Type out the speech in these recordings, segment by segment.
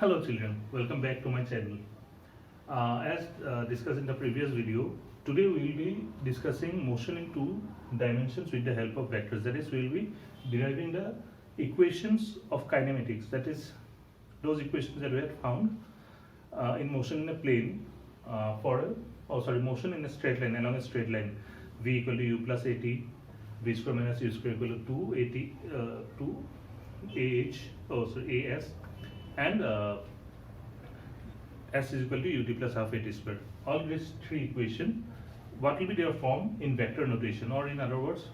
Hello children, welcome back to my channel. As discussed in the previous video, today we will be discussing motion in two dimensions with the help of vectors. That is, we will be deriving the equations of kinematics. That is, those equations that we had found in motion in a plane motion in a straight line, along a straight line, v equal to u plus at, v square minus u square equal to 2 as, and s is equal to ut plus half at square. All these three equations, what will be their form in vector notation, or in other words,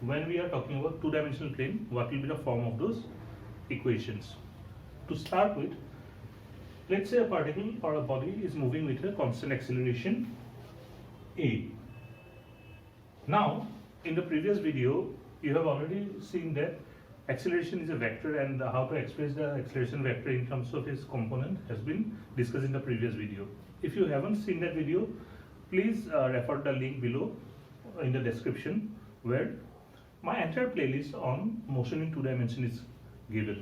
when we are talking about two-dimensional plane, what will be the form of those equations? To start with, let's say a particle or a body is moving with a constant acceleration a. Now, in the previous video, you have already seen that acceleration is a vector, and how to express the acceleration vector in terms of its component has been discussed in the previous video. If you haven't seen that video, please refer the link below in the description, where my entire playlist on motion in two dimensions is given.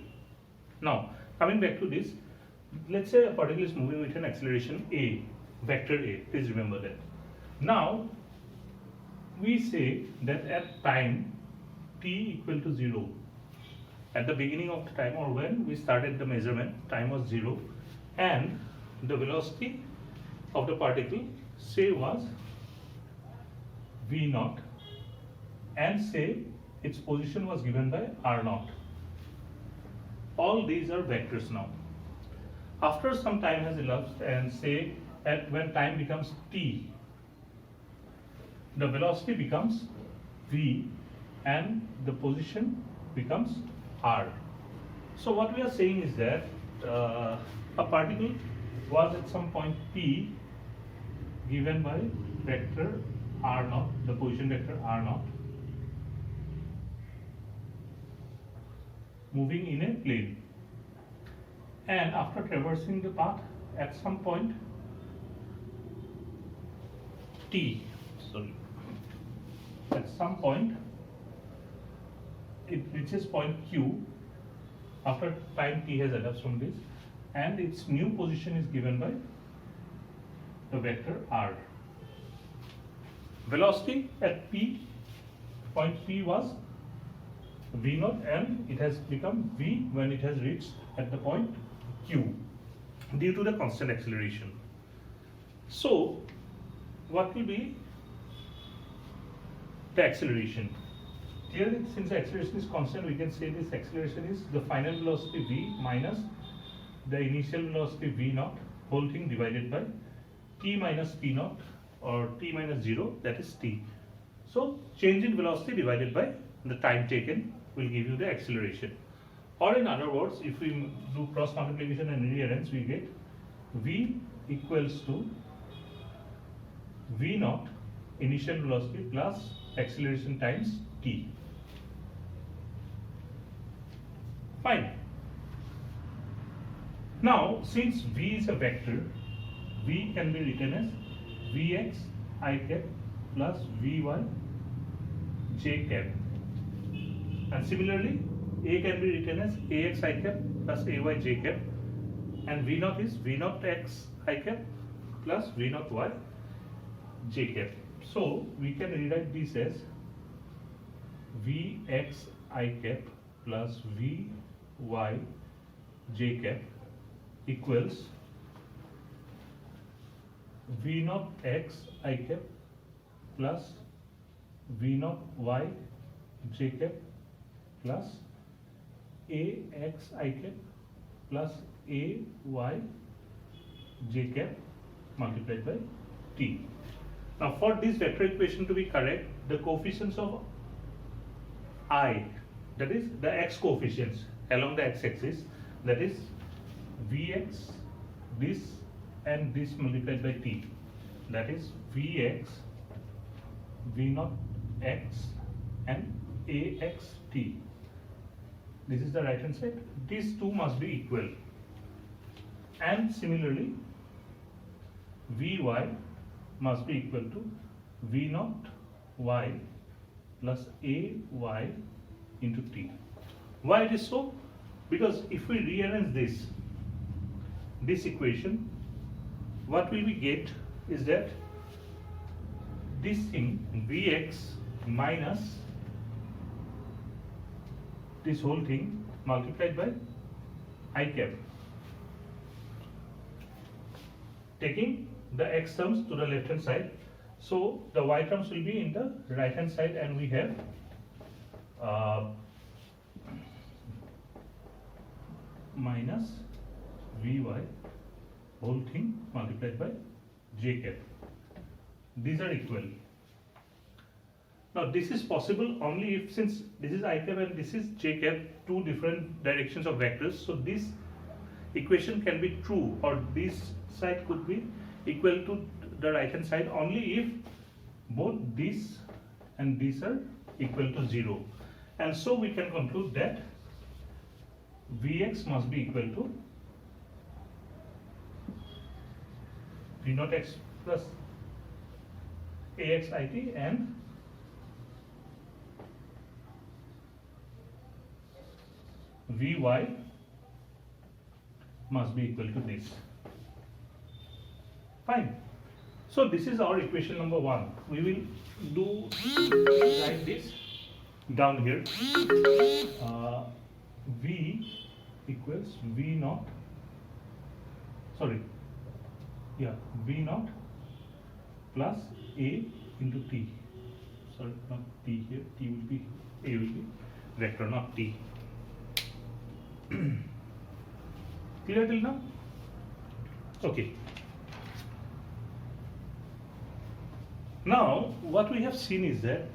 Now, coming back to this, let's say a particle is moving with an acceleration a, vector a, please remember that. Now, we say that at time t equal to 0, at the beginning of the time, or when we started the measurement, time was 0, and the velocity of the particle, say, was v0, and say its position was given by r0. All these are vectors now. After some time has elapsed, and say when time becomes t, the velocity becomes v and the position becomes r. So what we are saying is that a particle was at some point p given by vector r0, the position vector r0, moving in a plane, and after traversing the path at some point at some point it reaches point q after time t has elapsed from this, and its new position is given by the vector r. Velocity at point p was v0, and it has become v when it has reached at the point q due to the constant acceleration. So what will be the acceleration? Here, since the acceleration is constant, we can say this acceleration is the final velocity v minus the initial velocity v0, whole thing divided by t minus t0, or t minus 0, that is t. So change in velocity divided by the time taken will give you the acceleration. Or in other words, if we do cross multiplication and rearrange, we get v equals to v0 initial velocity plus acceleration times t. Fine. Now, since v is a vector, v can be written as vx I cap plus vy j cap, and similarly a can be written as ax I cap plus ay j cap, and v0 is v0 x I cap plus v0 y j cap. So we can rewrite this as vx I cap plus vy j cap equals v0 x I cap plus v0 y j cap plus ax I cap plus ay j cap multiplied by t. Now, for this vector equation to be correct, the coefficients of I, that is the x coefficients along the x-axis, that is vx, this and this multiplied by t, that is vx, v0 x and ax t. This is the right hand side. These two must be equal, and similarly vy must be equal to v0 y plus ay into t. Why it is so? Because if we rearrange this, this equation, what will we get is that this thing Vx minus this whole thing multiplied by I cap, taking the x terms to the left hand side. So the y terms will be in the right hand side, and we have minus Vy whole thing multiplied by j cap. These are equal. Now this is possible only if, since this is I cap and this is j cap, two different directions of vectors, so this equation can be true, or this side could be equal to the right hand side only if both this and this are equal to 0. And so we can conclude that Vx must be equal to V naught x plus Ax it, and Vy must be equal to this. Fine. So this is our equation number 1. We will write this down here. V equals V naught. V naught plus A into T. Sorry, not T here. T will be, A will be vector, not T. Clear till now? Okay. Now, what we have seen is that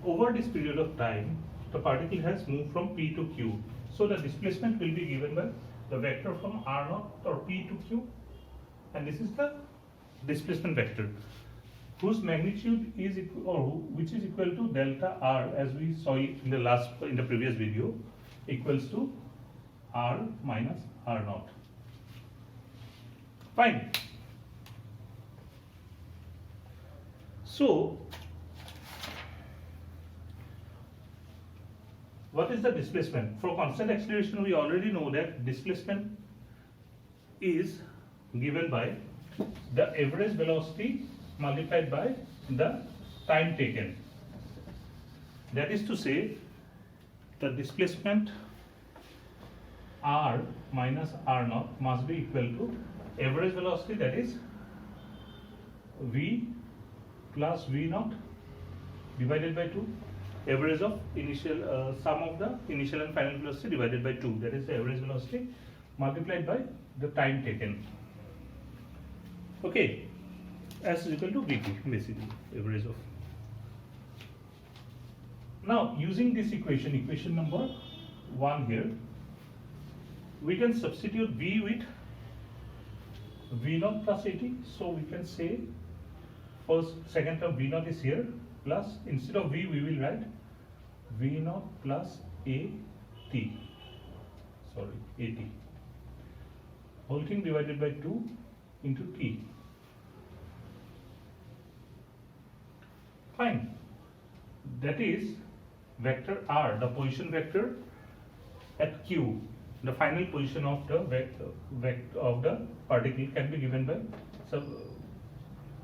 over this period of time, the particle has moved from P to Q. So the displacement will be given by the vector from R0 or P to Q, and this is the displacement vector, whose magnitude is equal, or which is equal to delta R, as we saw it in the previous video, equals to R minus R0. Fine. So, what is the displacement? For constant acceleration, we already know that displacement is given by the average velocity multiplied by the time taken. That is to say, the displacement R minus R0 must be equal to average velocity, that is V plus V0 divided by 2, average of initial sum of the initial and final velocity divided by 2, that is the average velocity, multiplied by the time taken. Okay, S is equal to Vt, basically average of. Now using this equation number 1 here, we can substitute V with V0 plus AT. So we can say second term V0 is here, plus instead of V we will write V0 plus AT, whole thing divided by 2 into T. Fine. That is vector R, the position vector at Q. The final position of the vector of the particle can be given by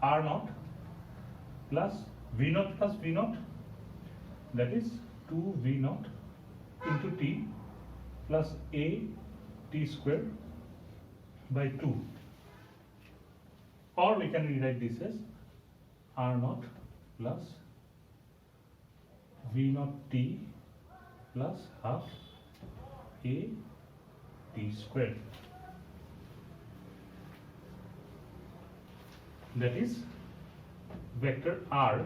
R0 plus V0, that is 2 V0 into T plus A T square by 2, or we can rewrite this as R0 plus V0 T plus half A T square. That is vector R,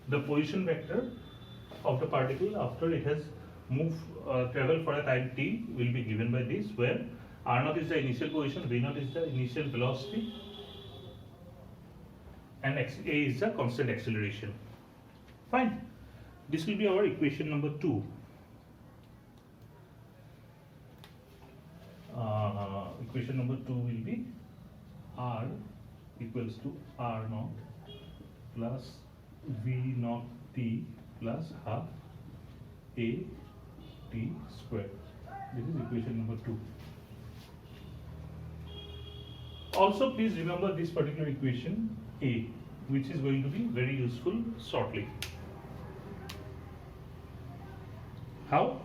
the position vector of the particle after it has moved, traveled for a time t, will be given by this, where R0 is the initial position, V0 is the initial velocity, and A is the constant acceleration. Fine. This will be our equation number 2. Equation number 2 will be R equals to R0 plus V0 T plus half A T square. This is equation number 2. Also, please remember this particular equation A, which is going to be very useful shortly. How?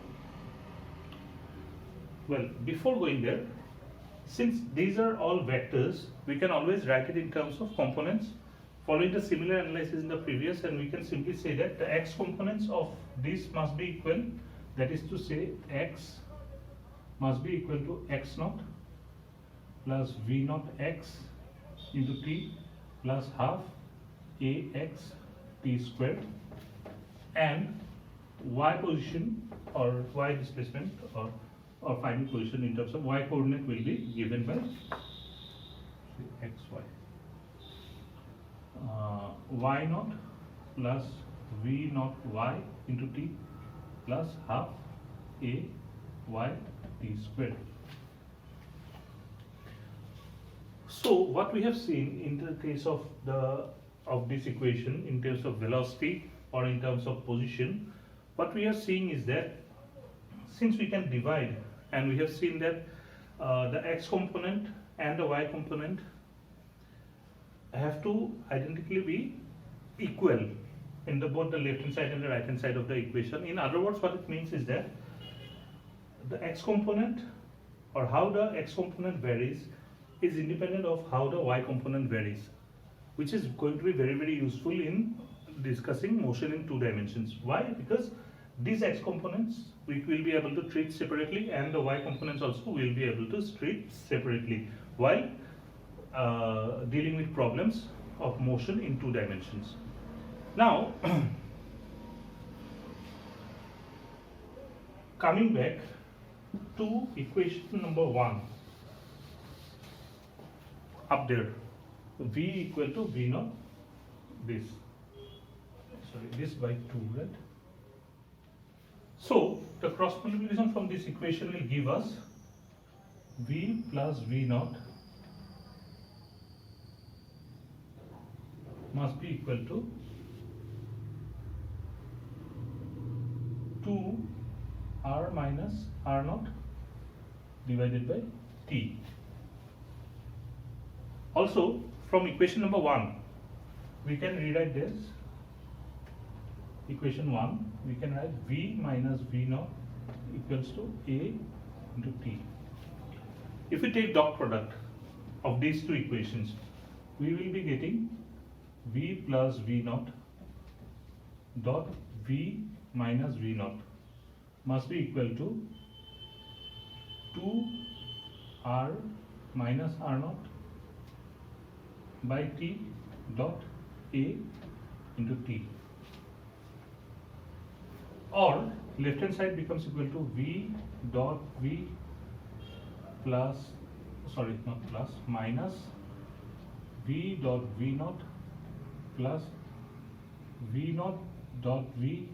Well, before going there, since these are all vectors, we can always write it in terms of components, following the similar analysis in the previous, and we can simply say that the x components of this must be equal, that is to say x must be equal to x naught plus v naught x into t plus half ax t squared, and y position or y displacement or final position in terms of y coordinate will be given by xy. Y naught plus v naught y into t plus half a y t squared. So what we have seen in the case of this equation in terms of velocity or in terms of position, what we are seeing is that since we can divide, and we have seen that the x component and the y component have to identically be equal in both the left hand side and the right hand side of the equation. In other words, what it means is that the x component or how the x component varies is independent of how the y component varies, which is going to be very, very useful in discussing motion in 2 dimensions. Why? Because these x components we will be able to treat separately, and the y components also will be able to treat separately while dealing with problems of motion in 2 dimensions. Now, coming back to equation number 1, up there, v equal to v naught this by 2, right? So the cross multiplication from this equation will give us v plus v naught must be equal to 2 r minus r naught divided by t. Also, from equation number 1, we can rewrite this. Equation 1, we can write v minus v naught equals to a into t. If we take dot product of these 2 equations, we will be getting v plus v naught dot v minus v naught must be equal to 2 r minus r naught by t dot a into t, or left hand side becomes equal to v dot v plus, sorry, not plus, minus v dot v naught plus v naught dot v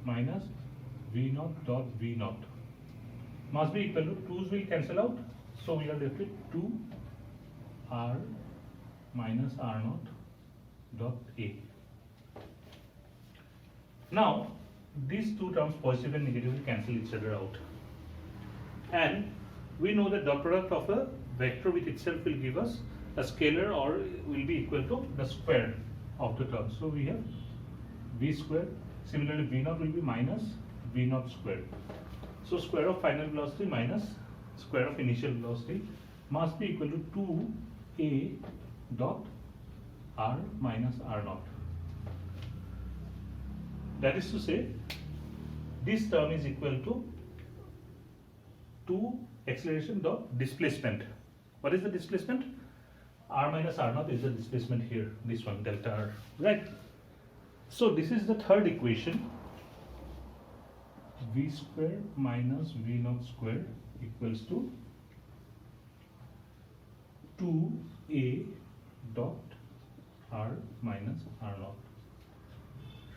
minus v naught dot v naught must be equal to 2's will cancel out, so we are left with 2 r minus r naught dot a. Now these 2 terms, positive and negative, will cancel each other out, and we know that dot product of a vector with itself will give us a scalar or will be equal to the square of the term. So we have v squared. Similarly, v naught will be minus v naught squared. So square of final velocity minus square of initial velocity must be equal to 2a dot r minus r naught. That is to say, this term is equal to 2 acceleration dot displacement. What is the displacement? R minus r naught is the displacement here, this one, delta r, right? So this is the third equation, v square minus v naught square equals to 2a dot r minus r naught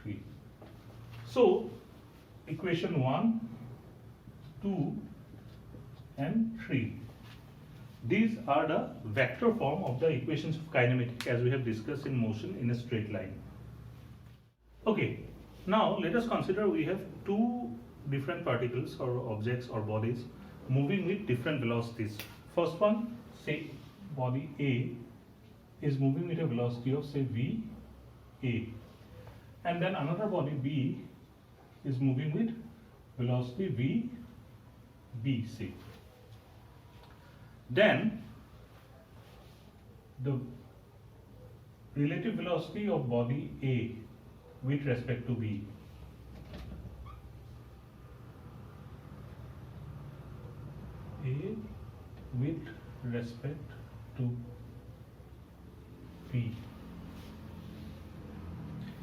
3. So equation 1, 2 and 3, these are the vector form of the equations of kinematics as we have discussed in motion in a straight line. Okay, now let us consider we have 2 different particles or objects or bodies moving with different velocities. First one, say body A is moving with a velocity of say v A, and then another body B is moving with velocity v B C. Then the relative velocity of body A with respect to B with respect to B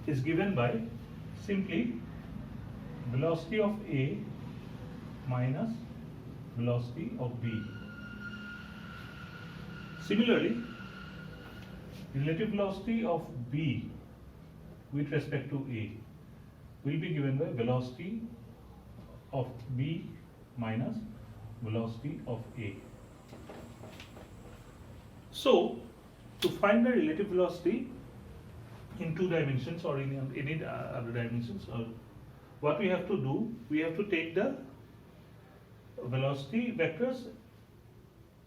is given by simply velocity of A minus velocity of B. Similarly, relative velocity of B with respect to A will be given by velocity of B minus velocity of A. So, to find the relative velocity in 2 dimensions or in any other dimensions, or what we have to do, we have to take the velocity vectors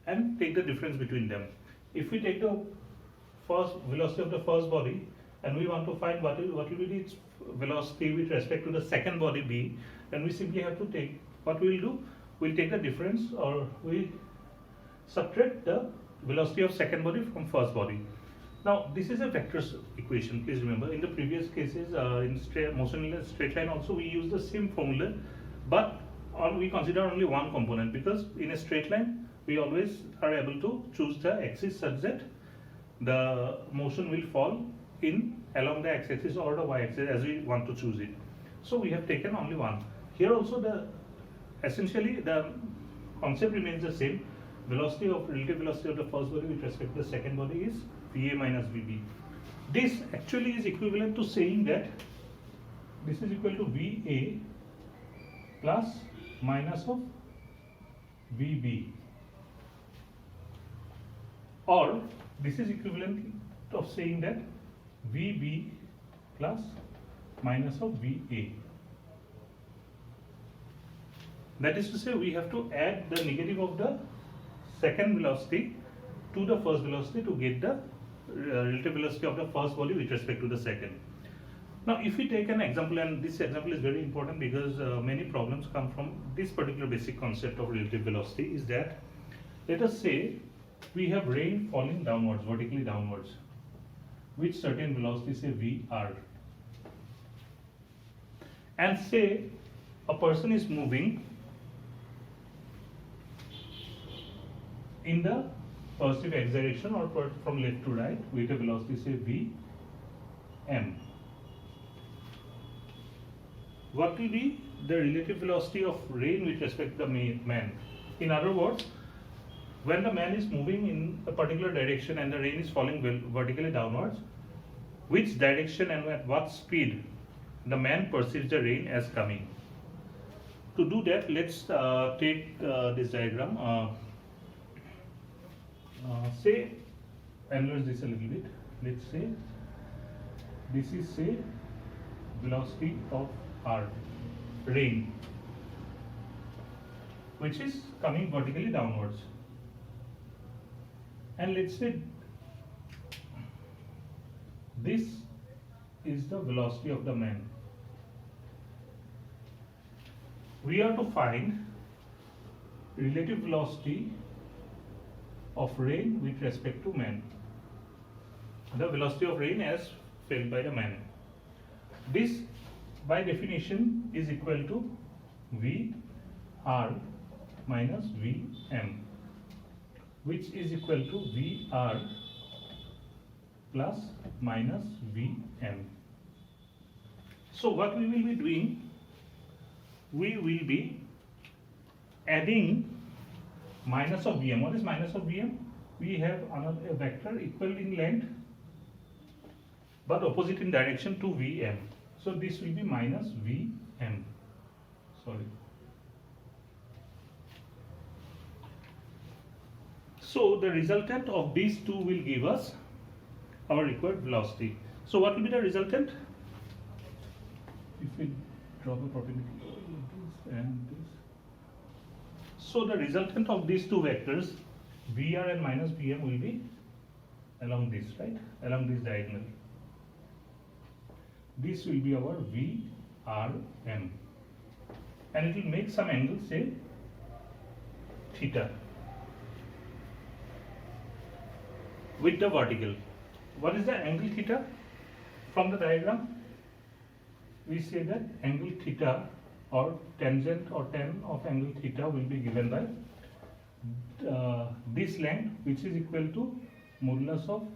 and take the difference between them. If we take the first velocity of the first body and we want to find what will be its velocity with respect to the second body B, then we simply have to take, what we will do, we'll take the difference, or we subtract the velocity of second body from first body. Now this is a vector equation, please remember. In the previous cases, in motion in a straight line also we use the same formula, but we consider only one component, because in a straight line we always are able to choose the axis such that the motion will fall in along the x-axis or the y-axis as we want to choose it. So we have taken only one. Here also essentially the concept remains the same. Relative velocity of the first body with respect to the second body is VA minus VB. This actually is equivalent to saying that this is equal to VA plus minus of VB, or this is equivalent of saying that VB plus minus of VA. That is to say, we have to add the negative of the second velocity to the first velocity to get the relative velocity of the first body with respect to the second. Now if we take an example, and this example is very important because many problems come from this particular basic concept of relative velocity, is that let us say we have rain falling downwards, vertically downwards, with certain velocity, say VR, and say a person is moving in the positive x direction or from left to right with a velocity, say Vm. What will be the relative velocity of rain with respect to the man? In other words, when the man is moving in a particular direction and the rain is falling vertically downwards, which direction and at what speed the man perceives the rain as coming? To do that, let's take this diagram. Say, analyze this a little bit. Let's say this is, say, velocity of R, rain, which is coming vertically downwards, and let's say this is the velocity of the man. We are to find relative velocity of rain with respect to man, the velocity of rain as felt by the man. This by definition is equal to VR minus Vm, which is equal to VR plus minus Vm. So what we will be doing, we will be adding minus of Vm. What is minus of Vm? We have another vector equal in length but opposite in direction to Vm. So this will be minus Vm. Sorry. So the resultant of these two will give us our required velocity. So what will be the resultant? If we draw the perpendicular, this and this. So the resultant of these two vectors VR and minus VM will be along this, right? Along this diagonal. This will be our VRM. And it will make some angle, say theta, with the vertical. What is the angle theta? From the diagram, we say that angle theta or tangent or tan of angle theta will be given by this length, which is equal to modulus of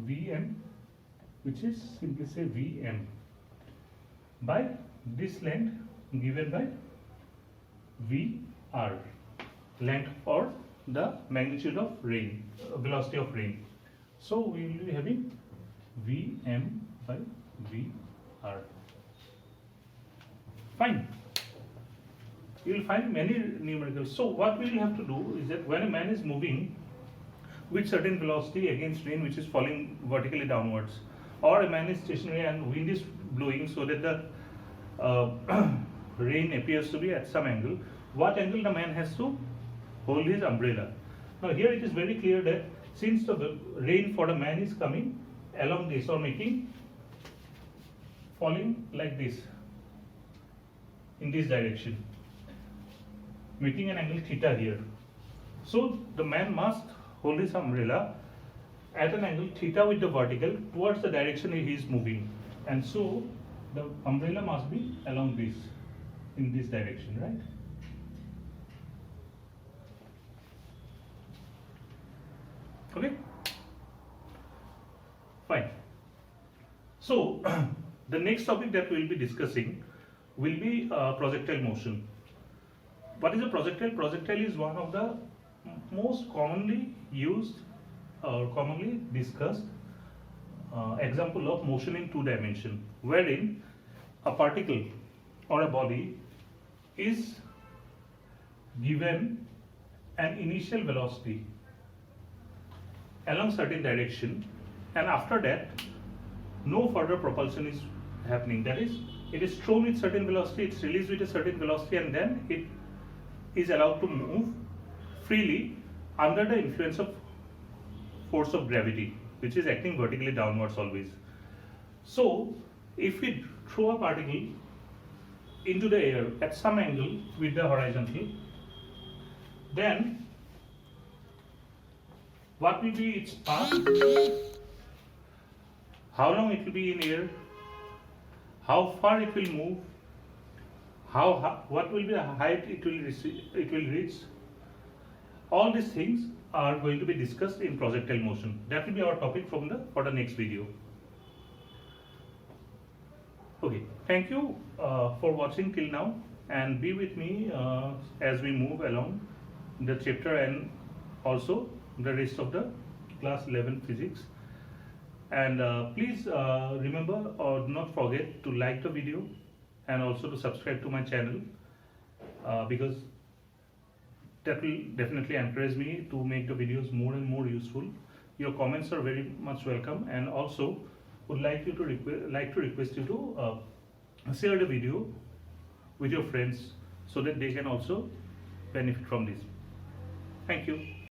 Vm, which is simply say Vm, by this length given by Vr, length or the magnitude of rain, velocity of rain. So we will be having Vm by Vr. Fine. You will find many numericals. So what we will have to do is that when a man is moving with certain velocity against rain which is falling vertically downwards, or a man is stationary and wind is blowing so that the rain appears to be at some angle, what angle the man has to hold his umbrella. Now here it is very clear that since the rain for the man is coming along this or making falling like this in this direction, making an angle theta here. So the man must hold his umbrella at an angle theta with the vertical towards the direction he is moving, and so the umbrella must be along this, in this direction, right? Okay, fine. So the next topic that we will be discussing will be projectile motion. What is a projectile? Projectile is one of the most commonly used or commonly discussed example of motion in two dimension, wherein a particle or a body is given an initial velocity along certain direction, and after that no further propulsion is happening. That is, it is thrown with certain velocity, it's released with a certain velocity, and then it is allowed to move freely under the influence of force of gravity, which is acting vertically downwards always. So if we throw a particle into the air at some angle with the horizontal, then what will be its path, how long it will be in air, how far it will move, what will be the height it will reach. All these things are going to be discussed in projectile motion. That will be our topic for the next video. Okay, thank you for watching till now, and be with me as we move along the chapter and also the rest of the class 11 physics. And please remember or do not forget to like the video and also to subscribe to my channel, because that will definitely encourage me to make the videos more and more useful. Your comments are very much welcome, and also would like to request you to share the video with your friends so that they can also benefit from this. Thank you.